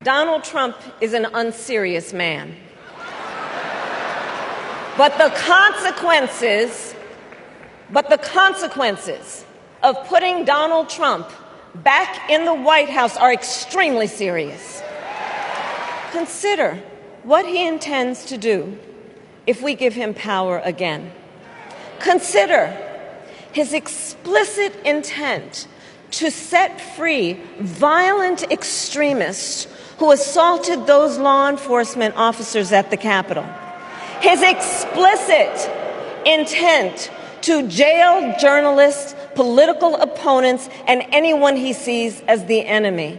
Donald Trump is an unserious man. But the consequences of putting Donald Trump back in the White House are extremely serious. Consider what he intends to do if we give him power again. Consider his explicit intent to set free violent extremists who assaulted those law enforcement officers at the Capitol. His explicit intent to jail journalists, political opponents, and anyone he sees as the enemy.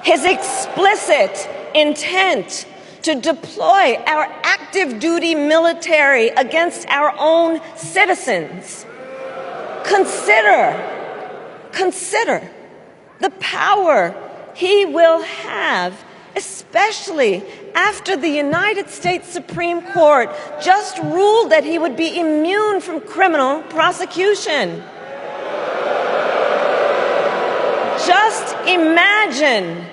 His explicit intent to deploy our active duty military against our own citizens. Consider the power he will have, especially after the United States Supreme Court just ruled that he would be immune from criminal prosecution. Just imagine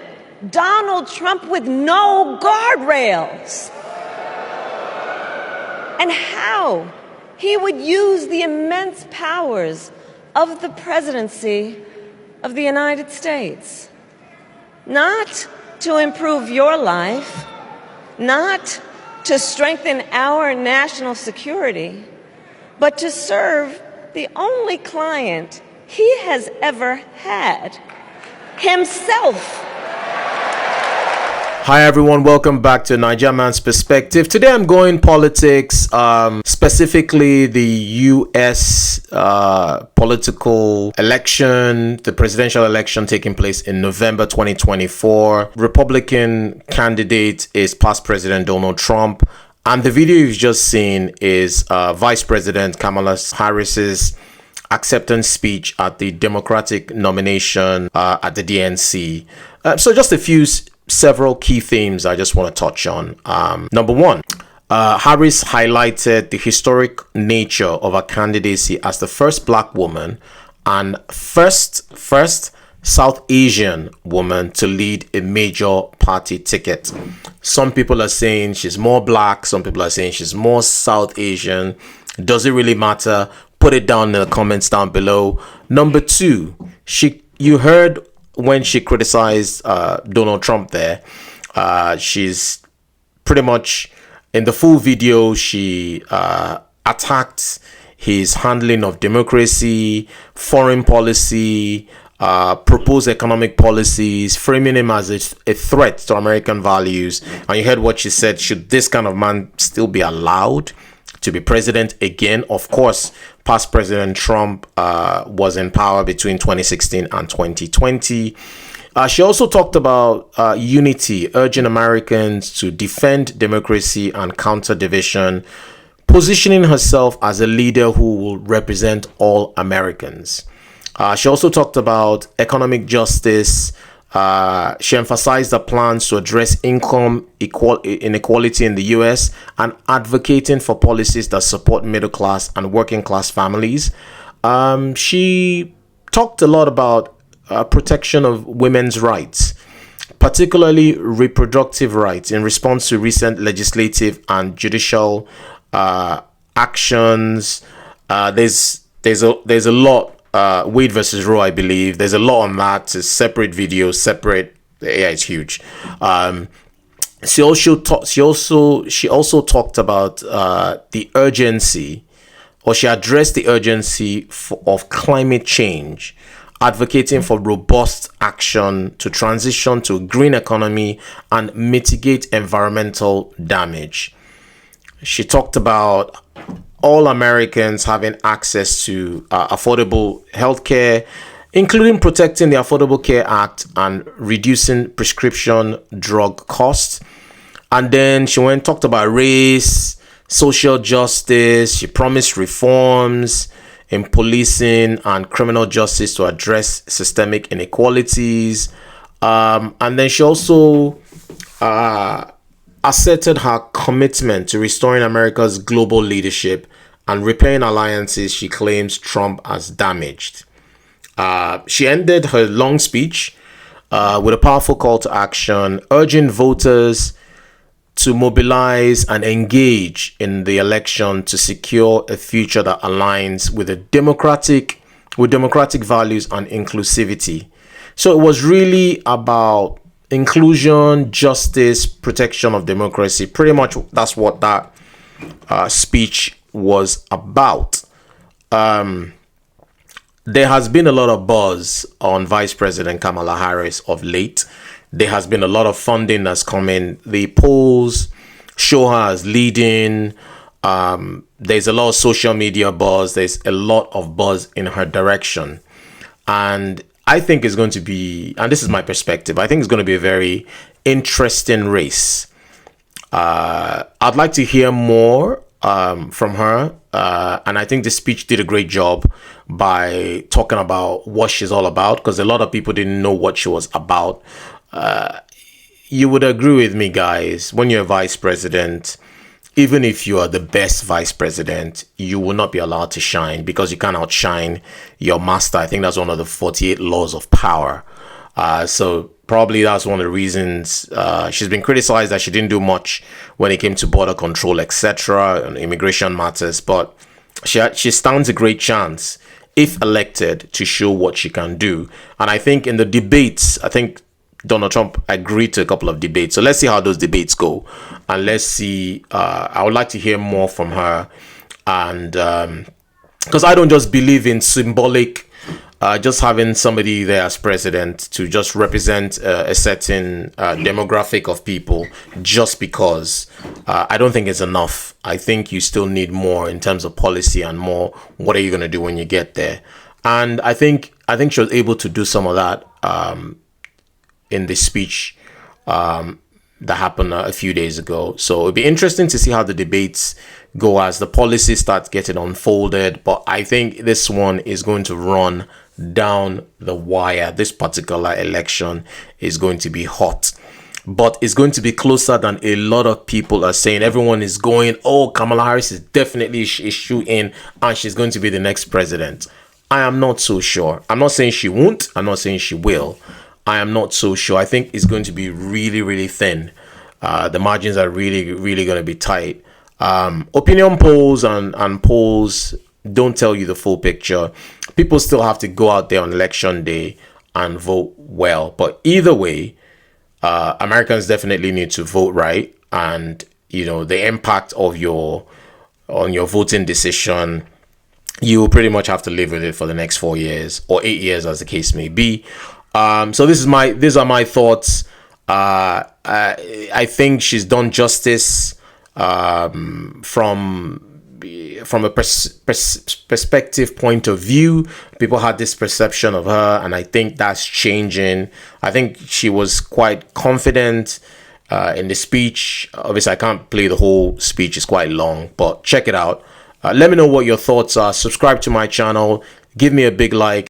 Donald Trump with no guardrails, and how he would use the immense powers of the presidency of the United States, not to improve your life, not to strengthen our national security, but to serve the only client he has ever had, himself. Hi everyone, welcome back to Niger Man's Perspective. Today I'm going politics, specifically the US political election, the presidential election taking place in November 2024. Republican candidate is past President Donald Trump, and the video you've just seen is Vice President Kamala Harris's acceptance speech at the Democratic nomination at the DNC. So just several key themes I just want to touch on. Number one, Harris highlighted the historic nature of her candidacy as the first Black woman and first South Asian woman to lead a major party ticket. Some people are saying she's more Black, some people are saying she's more South Asian. Does it really matter? Put it down in the comments down below. Number two, you heard when she criticized Donald Trump there, she's pretty much in the full video, she attacked his handling of democracy, foreign policy, proposed economic policies, framing him as a threat to American values. And you heard what she said: should this kind of man still be allowed to be president again? Of course, past President Trump was in power between 2016 and 2020. She also talked about unity, urging Americans to defend democracy and counter division, positioning herself as a leader who will represent all Americans. She also talked about economic justice. She emphasized the plans to address income inequality in the U.S. and advocating for policies that support middle class and working class families. She talked a lot about protection of women's rights, particularly reproductive rights, in response to recent legislative and judicial actions. There's a lot. Wade versus Roe, I believe. There's a lot on that. It's separate videos, separate. Yeah, it's huge. She also talked about the urgency, or she addressed the urgency of climate change, advocating for robust action to transition to a green economy and mitigate environmental damage. She talked about all Americans having access to affordable healthcare, including protecting the Affordable Care Act and reducing prescription drug costs. And then she talked about race, social justice. She promised reforms in policing and criminal justice to address systemic inequalities. And then she also asserted her commitment to restoring America's global leadership and repairing alliances she claims Trump has damaged. She ended her long speech with a powerful call to action, urging voters to mobilize and engage in the election to secure a future that aligns with democratic values and inclusivity. So it was really about inclusion, justice, protection of democracy. Pretty much that's what that speech was about. There has been a lot of buzz on Vice President Kamala Harris of late. There has been a lot of funding that's come in. The polls show her as leading. There's a lot of social media buzz. There's a lot of buzz in her direction. And I think it's going to be, and this is my perspective, I think it's going to be a very interesting race. I'd like to hear more from her. And I think the speech did a great job by talking about what she's all about, because a lot of people didn't know what she was about. You would agree with me, guys, when you're a vice president, even if you are the best vice president, you will not be allowed to shine because you can't outshine your master. I think that's one of the 48 laws of power. So probably that's one of the reasons she's been criticized that she didn't do much when it came to border control, etc., and immigration matters. But she stands a great chance, if elected, to show what she can do. And I think in the debates, I think Donald Trump agreed to a couple of debates. So let's see how those debates go. And let's see, I would like to hear more from her. And because I don't just believe in symbolic, just having somebody there as president to just represent a certain demographic of people just because. I don't think it's enough. I think you still need more in terms of policy and more. What are you going to do when you get there? And I think she was able to do some of that in the speech that happened a few days ago. So it'll be interesting to see how the debates go as the policy starts getting unfolded. But I think this one is going to run down the wire. This particular election is going to be hot, but it's going to be closer than a lot of people are saying. Everyone is going, oh, Kamala Harris is definitely a shoe-in and she's going to be the next president. I am not so sure. I'm not saying she won't. I'm not saying she will. I am not so sure. I think it's going to be really, really thin. The margins are really, really going to be tight. Opinion polls and polls don't tell you the full picture. People still have to go out there on election day and vote well. But either way, Americans definitely need to vote right. And, you know, the impact of on your voting decision, you will pretty much have to live with it for the next 4 years or 8 years, as the case may be. So these are my thoughts. I think she's done justice from a perspective point of view. People had this perception of her, and I think that's changing. I think she was quite confident in the speech. Obviously, I can't play the whole speech; it's quite long, but check it out. Let me know what your thoughts are. Subscribe to my channel. Give me a big like.